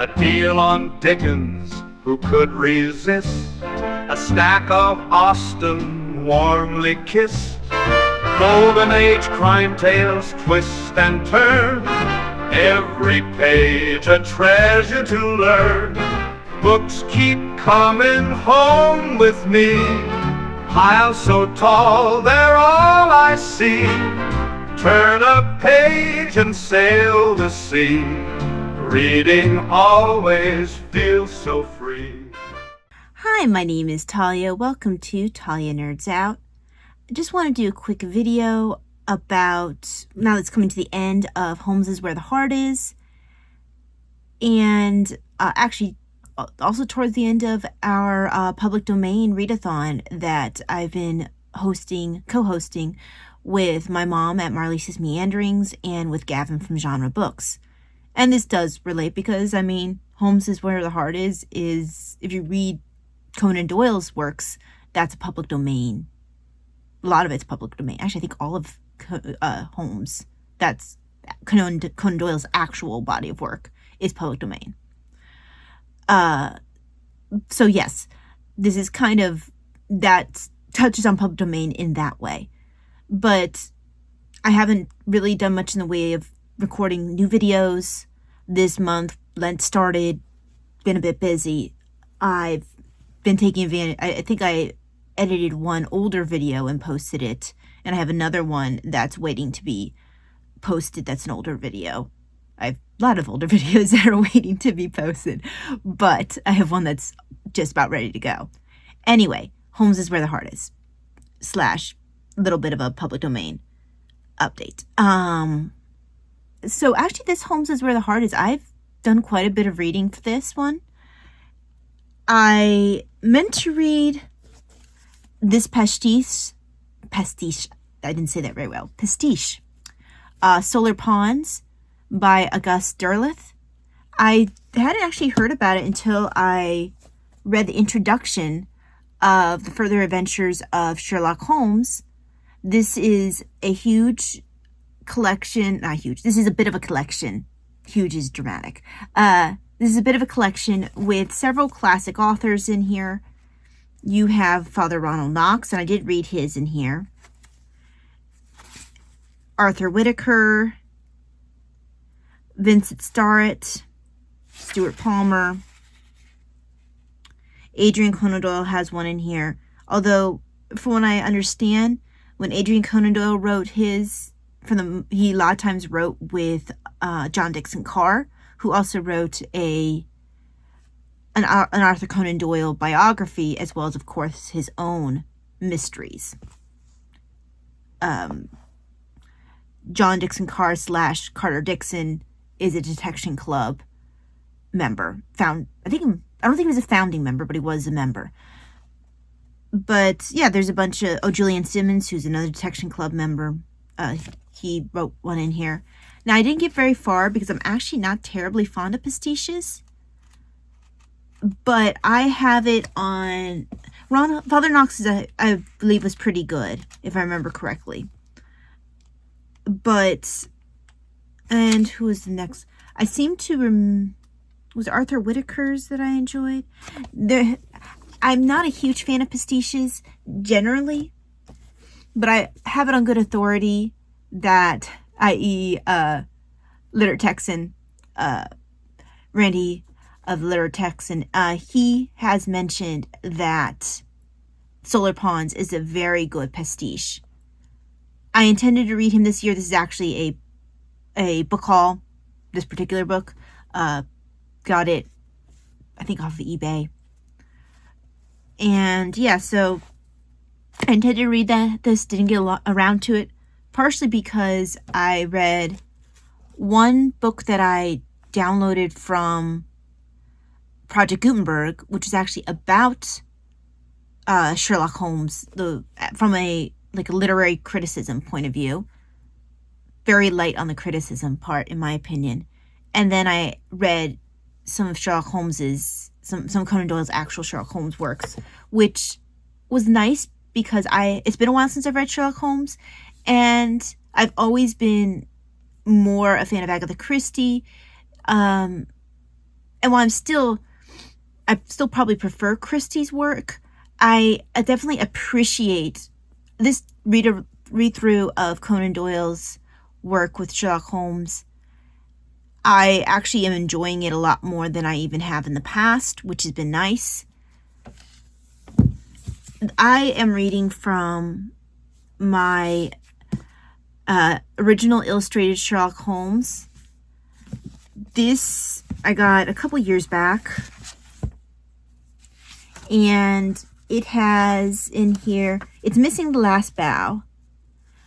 A deal on Dickens, who could resist? A stack of Austen, warmly kissed. Golden Age crime tales twist and turn, every page a treasure to learn. Books keep coming home with me, piles so tall they're all I see. Turn a page and sail the sea, reading always feels so free. Hi, my name is Talia. Welcome to Talia Nerds Out. I just want to do a quick video about, now that it's coming to the end of Holmes is Where the Heart Is, and actually also towards the end of our public domain readathon that I've been co-hosting with my mom at Marlisa's Meanderings and with Gavin from Genre Books. And this does relate because, I mean, Holmes is Where the Heart is if you read Conan Doyle's works, that's a public domain. A lot of it's public domain. Actually, I think all of Holmes, that's Conan Doyle's actual body of work, is public domain. So yes, this is kind of, that touches on public domain in that way. But I haven't really done much in the way of recording new videos this month. Lent started, been a bit busy. I've been taking advantage. I think I edited one older video and posted it, and I have another one that's waiting to be posted that's an older video. I have a lot of older videos that are waiting to be posted, but I have one that's just about ready to go. Anyway, Holmes is Where the Heart Is / a little bit of a public domain update. So actually this Holmes is Where the Heart Is, I've done quite a bit of reading for this one. I meant to read this pastiche, I didn't say that very well, pastiche, Solar Ponds by Auguste Derleth. I hadn't actually heard about it until I read the introduction of The Further Adventures of Sherlock Holmes. This is a huge collection, not huge, this is a bit of a collection. Huge is dramatic. This is a bit of a collection with several classic authors in here. You have Father Ronald Knox, and I did read his in here. Arthur Whitaker, Vincent Starrett, Stuart Palmer. Adrian Conan Doyle has one in here. Although, from what I understand, when Adrian Conan Doyle wrote his, he a lot of times wrote with John Dixon Carr, who also wrote an Arthur Conan Doyle biography, as well as, of course, his own mysteries. John Dixon Carr / Carter Dixon is a Detection Club member. I don't think he was a founding member, but he was a member. But yeah, there's a bunch of, Julian Simmons, who's another Detection Club member. He wrote one in here. Now, I didn't get very far because I'm actually not terribly fond of pastiches. But I have it on, Father Knox, I believe, was pretty good, if I remember correctly. But, and who was the next? I seem to, was it Arthur Whitaker's that I enjoyed? I'm not a huge fan of pastiches, generally. But I have it on good authority that, i.e., Liter Texan, Randy of Liter Texan, he has mentioned that Solar Ponds is a very good pastiche. I intended to read him this year. This is actually a book haul, this particular book. Got it, I think, off of eBay. And yeah, so I intended to read this, didn't get around to it, partially because I read one book that I downloaded from Project Gutenberg, which is actually about Sherlock Holmes, from a literary criticism point of view. Very light on the criticism part, in my opinion. And then I read some of Sherlock Holmes's, some Conan Doyle's actual Sherlock Holmes works, which was nice because it's been a while since I've read Sherlock Holmes, and I've always been more a fan of Agatha Christie, and while I still probably prefer Christie's work, I definitely appreciate this read-through of Conan Doyle's work with Sherlock Holmes. I actually am enjoying it a lot more than I even have in the past, which has been nice. I am reading from my original illustrated Sherlock Holmes. This I got a couple years back. And it has in here, it's missing the last bow,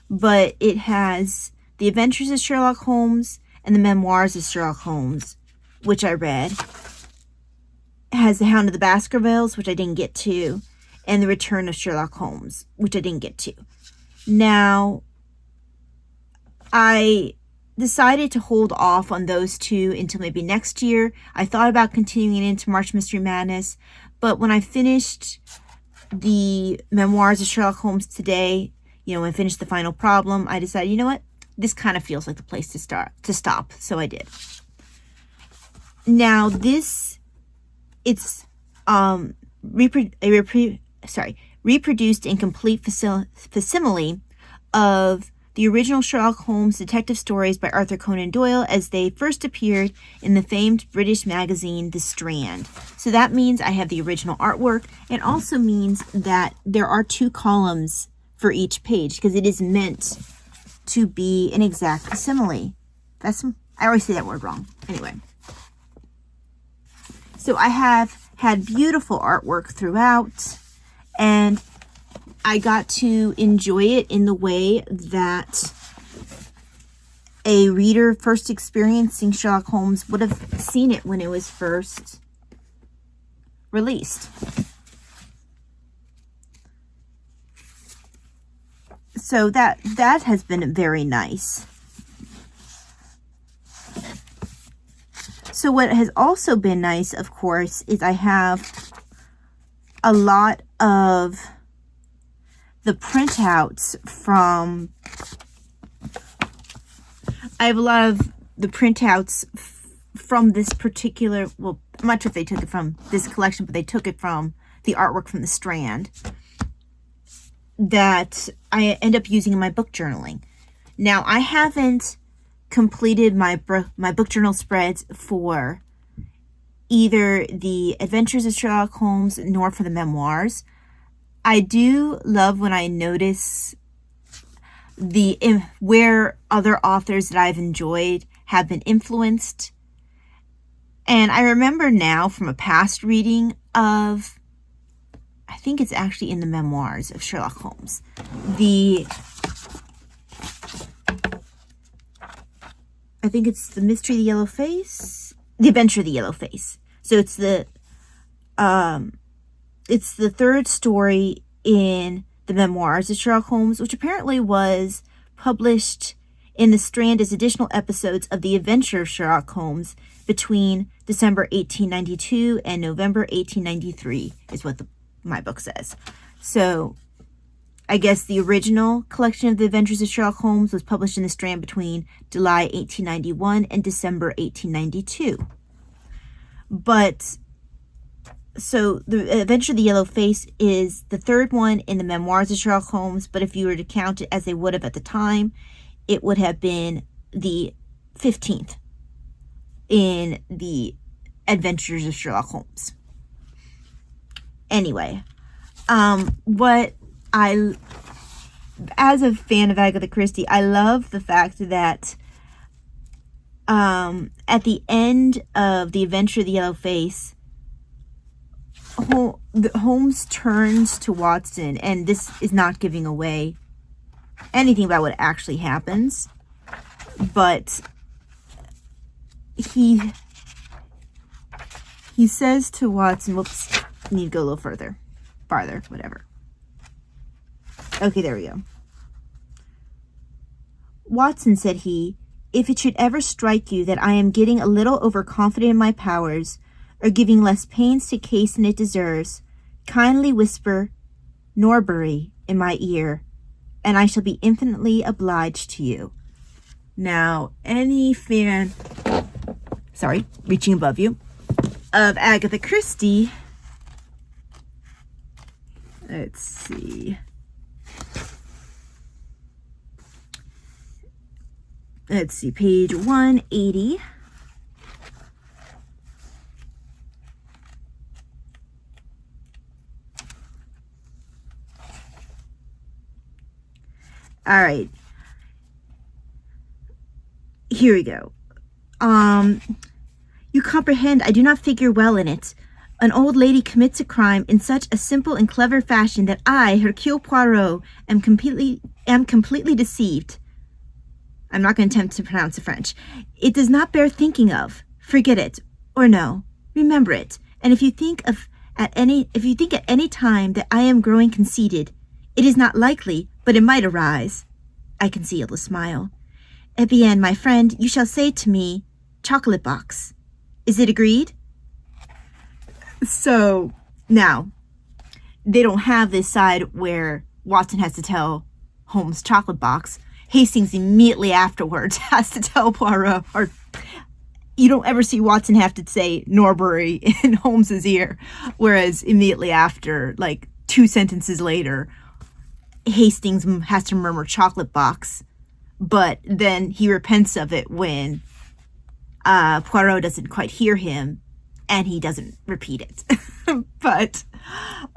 but it has The Adventures of Sherlock Holmes and the Memoirs of Sherlock Holmes, which I read. It has The Hound of the Baskervilles, which I didn't get to, and The Return of Sherlock Holmes, which I didn't get to. Now, I decided to hold off on those two until maybe next year. I thought about continuing into March Mystery Madness, but when I finished the Memoirs of Sherlock Holmes today, when I finished the final problem, I decided, you know what? This kind of feels like the place to stop. So I did. Now it's reproduced in complete facsimile of the original Sherlock Holmes detective stories by Arthur Conan Doyle as they first appeared in the famed British magazine The Strand. So that means I have the original artwork. It also means that there are 2 columns for each page because it is meant to be an exact facsimile. I always say that word wrong. Anyway. So I have had beautiful artwork throughout, and I got to enjoy it in the way that a reader first experiencing Sherlock Holmes would have seen it when it was first released. So that has been very nice. So what has also been nice, of course, is I have a lot of the printouts from... I have a lot of the printouts from this particular... Well, I'm not sure if they took it from this collection, but they took it from the artwork from The Strand that I end up using in my book journaling. Now, I haven't completed my book journal spreads for either the Adventures of Sherlock Holmes nor for the Memoirs. I do love when I notice where other authors that I've enjoyed have been influenced. And I remember now from a past reading of, I think it's actually in the Memoirs of Sherlock Holmes, I think it's The Mystery of the Yellow Face, The Adventure of the Yellow Face. So it's the third story in the Memoirs of Sherlock Holmes, which apparently was published in The Strand as additional episodes of The Adventure of Sherlock Holmes between December 1892 and November 1893, is what my book says. So I guess the original collection of The Adventures of Sherlock Holmes was published in The Strand between July 1891 and December 1892. But, so The Adventure of the Yellow Face is the third one in the Memoirs of Sherlock Holmes, but if you were to count it as they would have at the time, it would have been the 15th in the Adventures of Sherlock Holmes. Anyway, as a fan of Agatha Christie, I love the fact that at the end of The Adventure of the Yellow Face, Holmes turns to Watson, and this is not giving away anything about what actually happens, but he says to Watson, whoops, I need to go a little farther, whatever. Okay, there we go. Watson, said he, if it should ever strike you that I am getting a little overconfident in my powers, or giving less pains to case than it deserves, kindly whisper Norbury in my ear, and I shall be infinitely obliged to you. Now, any fan... Sorry, reaching above you. of Agatha Christie. Let's see. Page 180. All right. Here we go. You comprehend I do not figure well in it. An old lady commits a crime in such a simple and clever fashion that I, Hercule Poirot, am completely deceived. I'm not going to attempt to pronounce the French. It does not bear thinking of. Forget it, or no, remember it. And if you think at any time that I am growing conceited, it is not likely, but it might arise. I concealed a smile. Eh bien, my friend, you shall say to me, chocolate box. Is it agreed? So, now, they don't have this side where Watson has to tell Holmes chocolate box. Hastings immediately afterwards has to tell Poirot, or you don't ever see Watson have to say Norbury in Holmes's ear, whereas immediately after, like 2 sentences later, Hastings has to murmur chocolate box, but then he repents of it when Poirot doesn't quite hear him and he doesn't repeat it. But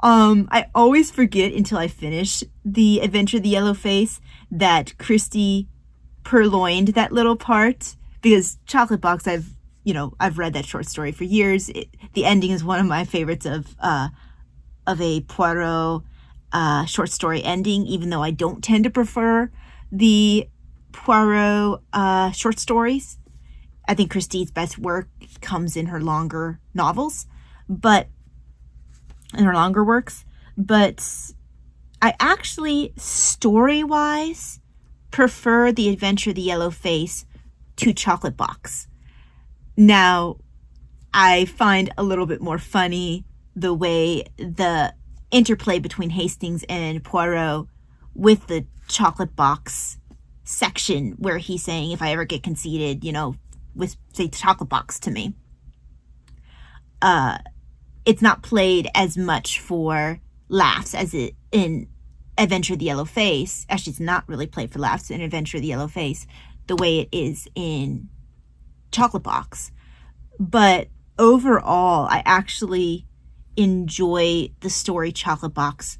I always forget until I finish The Adventure of the Yellow Face that Christie purloined that little part, because Chocolate Box, I've read that short story for years. The ending is one of my favorites of a Poirot short story ending, even though I don't tend to prefer the Poirot short stories. I think Christie's best work comes in her longer novels, but in her longer works. But I actually, story-wise, prefer The Adventure of the Yellow Face to Chocolate Box. Now, I find a little bit more funny the way the interplay between Hastings and Poirot with the chocolate box section, where he's saying, if I ever get conceited, say chocolate box to me. It's not played as much for laughs as it in Adventure of the Yellow Face. Actually, it's not really played for laughs in Adventure of the Yellow Face the way it is in Chocolate Box. But overall, I actually enjoy the story Chocolate Box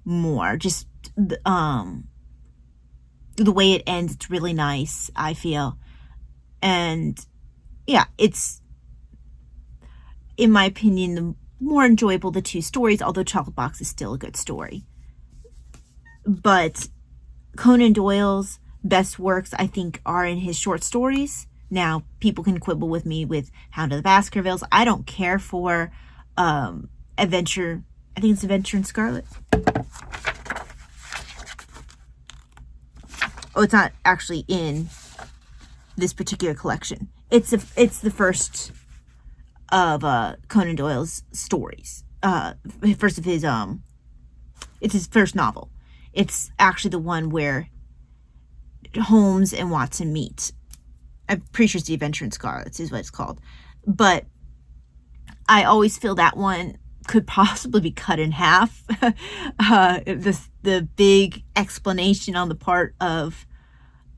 more. Just the way it ends, it's really nice, I feel. And yeah, it's, in my opinion, the more enjoyable of the two stories, although Chocolate Box is still a good story. But Conan Doyle's best works, I think, are in his short stories. Now, people can quibble with me with Hound of the Baskervilles. I don't care for Adventure. I think it's Adventure in Scarlet. Oh, it's not actually in this particular collection. It's the first of Conan Doyle's stories. First of his it's his first novel. It's actually the one where Holmes and Watson meet. I'm pretty sure it's The Adventure in Scarlet is what it's called. But I always feel that one could possibly be cut in half. The big explanation on the part of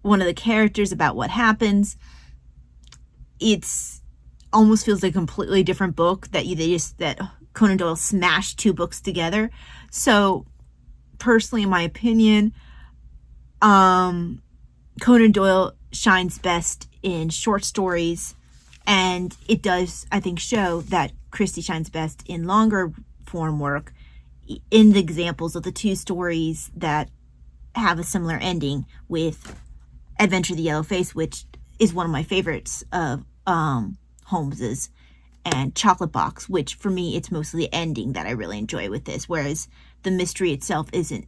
one of the characters about what happens. It's almost feels like a completely different book that Conan Doyle smashed two books together. So personally, in my opinion, Conan Doyle shines best in short stories, and it does, I think, show that Christie shines best in longer form work, in the examples of the two stories that have a similar ending, with Adventure of the Yellow Face, which is one of my favorites of Holmes's, and Chocolate Box, which for me, it's mostly the ending that I really enjoy with this, whereas the mystery itself isn't.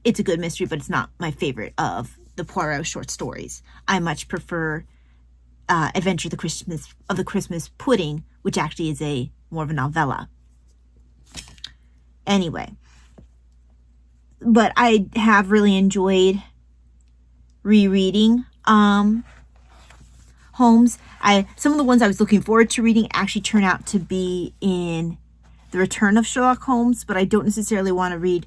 It's a good mystery, but it's not my favorite of the Poirot short stories. I much prefer Adventure of the Christmas Pudding, which actually is more of a novella. Anyway, but I have really enjoyed rereading Holmes. Some of the ones I was looking forward to reading actually turn out to be in The Return of Sherlock Holmes, but I don't necessarily want to read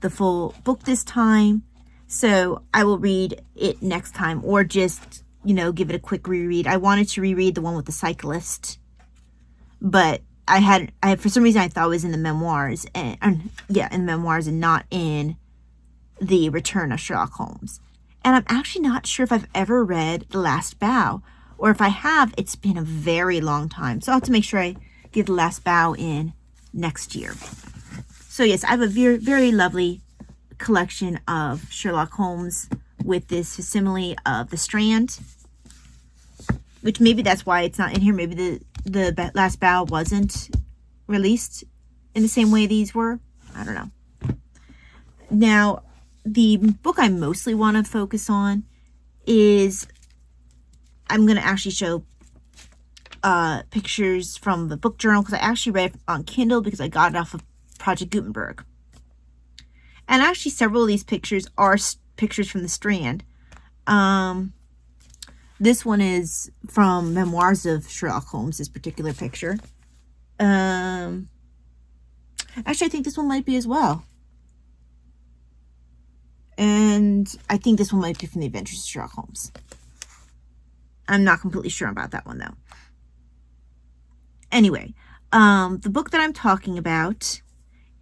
the full book this time. So I will read it next time, or just, give it a quick reread. I wanted to reread the one with the cyclist, but I had for some reason I thought it was in the memoirs, in the memoirs and not in The Return of Sherlock Holmes. And I'm actually not sure if I've ever read The Last Bow, or if I have, it's been a very long time. So I'll have to make sure I give The Last Bow in next year. So yes, I have a very, very lovely collection of Sherlock Holmes with this facsimile of The Strand, which maybe that's why it's not in here. Maybe the Last Bow wasn't released in the same way these were. I don't know. Now, the book I mostly want to focus on is, I'm going to actually show pictures from the book journal, because I actually read it on Kindle because I got it off of Project Gutenberg. And actually several of these pictures are pictures from The Strand. This one is from Memoirs of Sherlock Holmes, this particular picture. Actually, I think this one might be as well. And I think this one might be from The Adventures of Sherlock Holmes. I'm not completely sure about that one, though. Anyway, the book that I'm talking about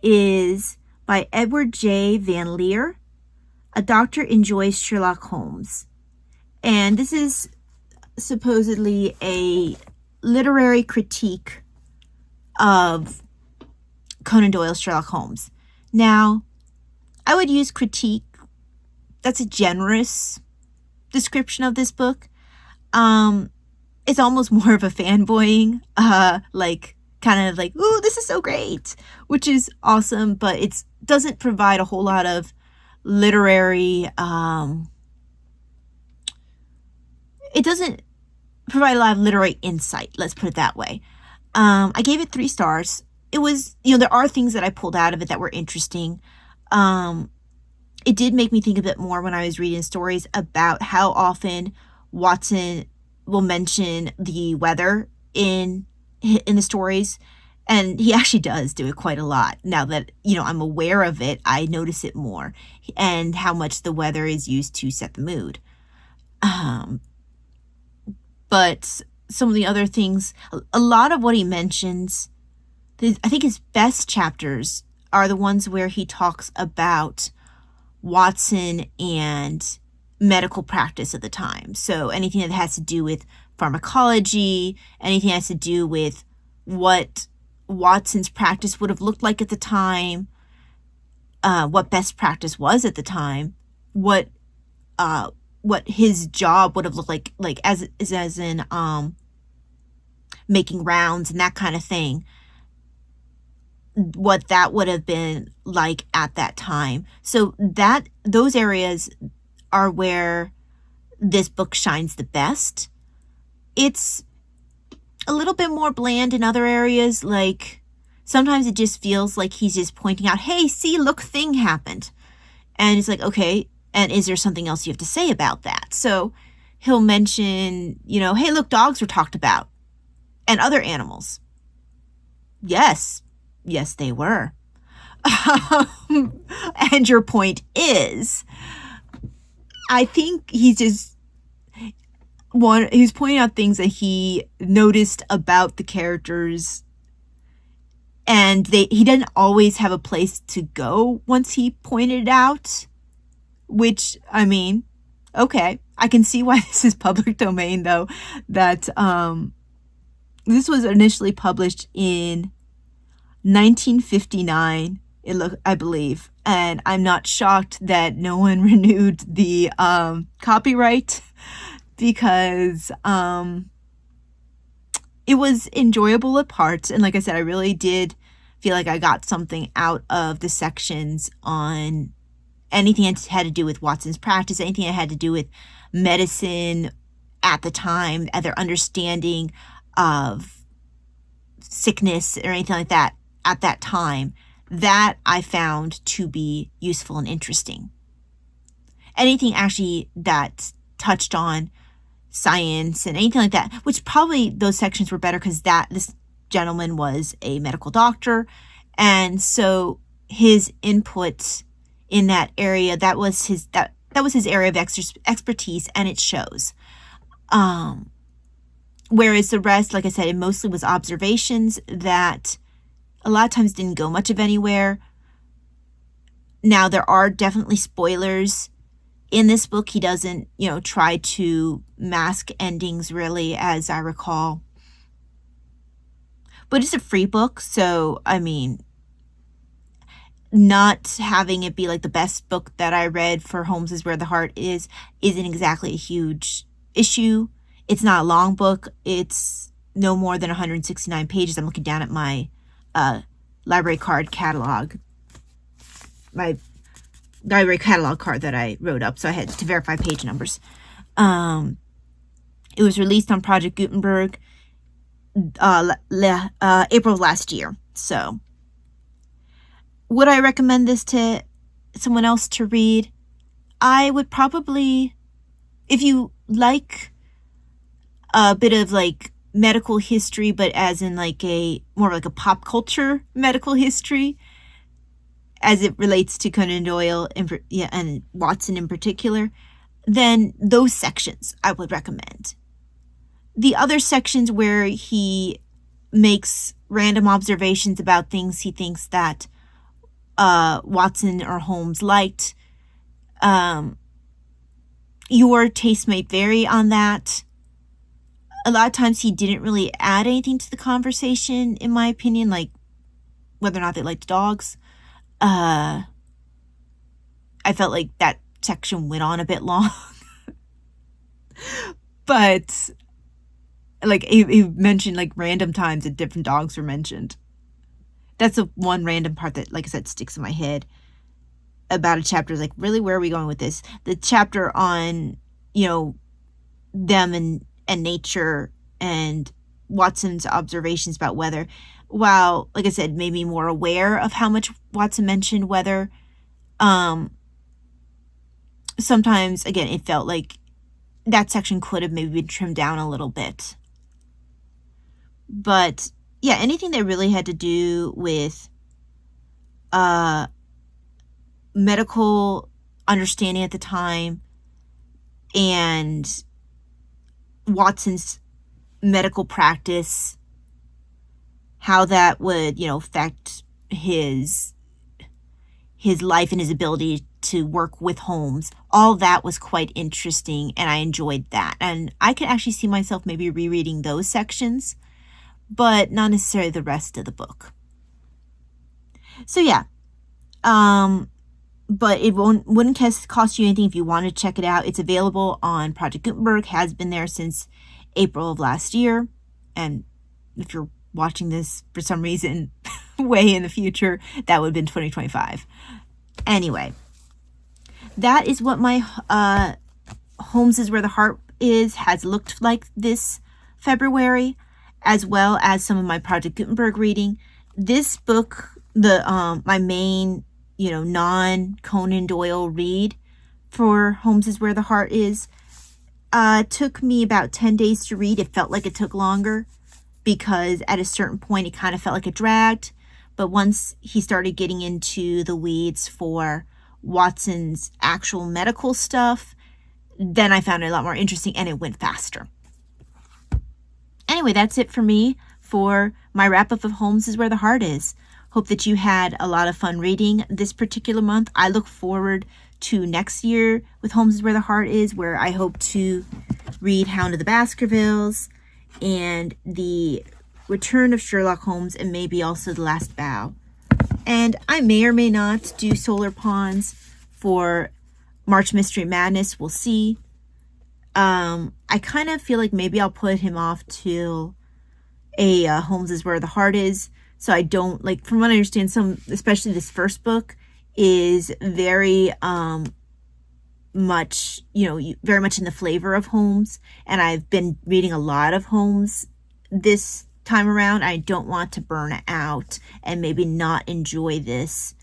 is by Edward J. Van Leer, A Doctor Enjoys Sherlock Holmes. And this is supposedly a literary critique of Conan Doyle's Sherlock Holmes. Now, I would use critique. That's a generous description of this book. It's almost more of a fanboying, kind of like, ooh, this is so great, which is awesome, but it doesn't provide a whole lot of literary, it doesn't provide a lot of literary insight, let's put it that way. I gave it 3 stars. It was, there are things that I pulled out of it that were interesting. It did make me think a bit more when I was reading stories about how often Watson will mention the weather in the stories. And he actually does do it quite a lot. Now that, I'm aware of it, I notice it more. And how much the weather is used to set the mood. But some of the other things, a lot of what he mentions, I think his best chapters are the ones where he talks about Watson and medical practice at the time. So anything that has to do with pharmacology, anything that has to do with what Watson's practice would have looked like at the time, what best practice was at the time, what his job would have looked like as in making rounds and that kind of thing, what that would have been like at that time. So those areas are where this book shines the best. It's a little bit more bland in other areas. Like sometimes it just feels like he's just pointing out, hey, see, look, thing happened. And it's like, okay, and is there something else you have to say about that? So he'll mention, hey, look, dogs were talked about and other animals. Yes, they were. And your point is, I think he's pointing out things that he noticed about the characters, and he didn't always have a place to go once he pointed it out, which, I mean, okay, I can see why this is public domain, though, that this was initially published in 1959, I believe, and I'm not shocked that no one renewed the copyright, because it was enjoyable at parts, and like I said, I really did feel like I got something out of the sections on anything that had to do with Watson's practice, anything that had to do with medicine at the time, their understanding of sickness or anything like that at that time, that I found to be useful and interesting. Anything actually that touched on science and anything like that, which probably those sections were better because this gentleman was a medical doctor. And so his input in that area, that was his area of expertise, and it shows. Whereas the rest, like I said, it mostly was observations that a lot of times didn't go much of anywhere. Now, there are definitely spoilers in this book. He doesn't, try to mask endings really, as I recall. But it's a free book, so, not having it be like the best book that I read for Holmes is Where the Heart isn't exactly a huge issue. It's not a long book. It's no more than 169 pages. I'm looking down at my library card catalog. My library catalog card that I wrote up, so I had to verify page numbers. It was released on Project Gutenberg April of last year. So, would I recommend this to someone else to read? I would probably, if you like a bit of like medical history, but as in like more like a pop culture medical history, as it relates to Conan Doyle and Watson in particular, then those sections I would recommend. The other sections where he makes random observations about things he thinks that Watson or Holmes liked, your taste might vary on that. A lot of times he didn't really add anything to the conversation, in my opinion, like whether or not they liked dogs. I felt like that section went on a bit long. But like he mentioned like random times that different dogs were mentioned. That's the one random part that, like I said, sticks in my head about a chapter. Is like, really, where are we going with this? The chapter on, them and nature and Watson's observations about weather. While, like I said, made me more aware of how much Watson mentioned weather, sometimes, again, it felt like that section could have maybe been trimmed down a little bit. But, yeah, anything that really had to do with medical understanding at the time and Watson's medical practice, how that would, affect his life and his ability to work with Holmes. All that was quite interesting, and I enjoyed that. And I could actually see myself maybe rereading those sections, but not necessarily the rest of the book. So yeah, but it wouldn't cost you anything if you want to check it out. It's available on Project Gutenberg, has been there since April of last year, and if you're watching this for some reason way in the future, that would have been 2025. Anyway, that is what my Holmes is Where the Heart has looked like this February, as well as some of my Project Gutenberg reading. This book, my main, non-Conan Doyle read for Holmes is Where the Heart took me about 10 days to read. It felt like it took longer because at a certain point it kind of felt like it dragged. But once he started getting into the weeds for Watson's actual medical stuff, then I found it a lot more interesting and it went faster. Anyway, that's it for me for my wrap-up of Holmes is Where the Heart is. Hope that you had a lot of fun reading this particular month. I look forward to next year with Holmes is Where the Heart is, where I hope to read Hound of the Baskervilles and the Return of Sherlock Holmes, and maybe also The Last Bow. And I may or may not do Solar Pawns for March Mystery Madness. We'll see. I kind of feel like maybe I'll put him off till Holmes is Where the Heart is. So I don't, like, from what I understand, especially this first book, is very much, very much in the flavor of Holmes. And I've been reading a lot of Holmes this time around. I don't want to burn out and maybe not enjoy this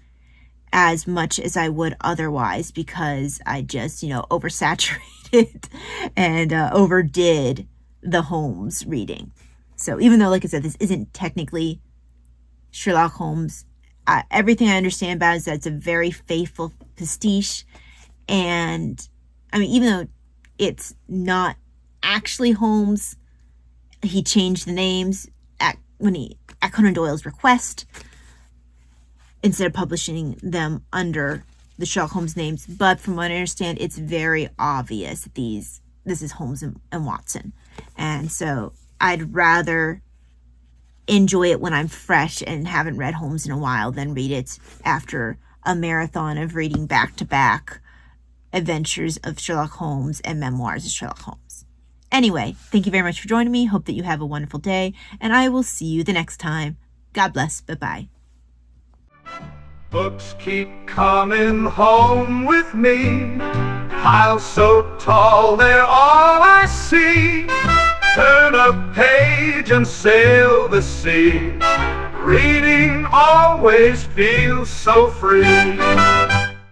as much as I would otherwise, because I just, oversaturated rushed it and overdid the Holmes reading. So even though, like I said, this isn't technically Sherlock Holmes, everything I understand about it is that it's a very faithful pastiche. And I mean, even though it's not actually Holmes, he changed the names at Conan Doyle's request, instead of publishing them under the Sherlock Holmes names. But from what I understand, it's very obvious that this is Holmes and Watson. And so I'd rather enjoy it when I'm fresh and haven't read Holmes in a while than read it after a marathon of reading back-to-back Adventures of Sherlock Holmes and Memoirs of Sherlock Holmes. Anyway, thank you very much for joining me. Hope that you have a wonderful day, and I will see you the next time. God bless. Bye-bye. Books keep coming home with me. Piles so tall, they're all I see. Turn a page and sail the sea. Reading always feels so free.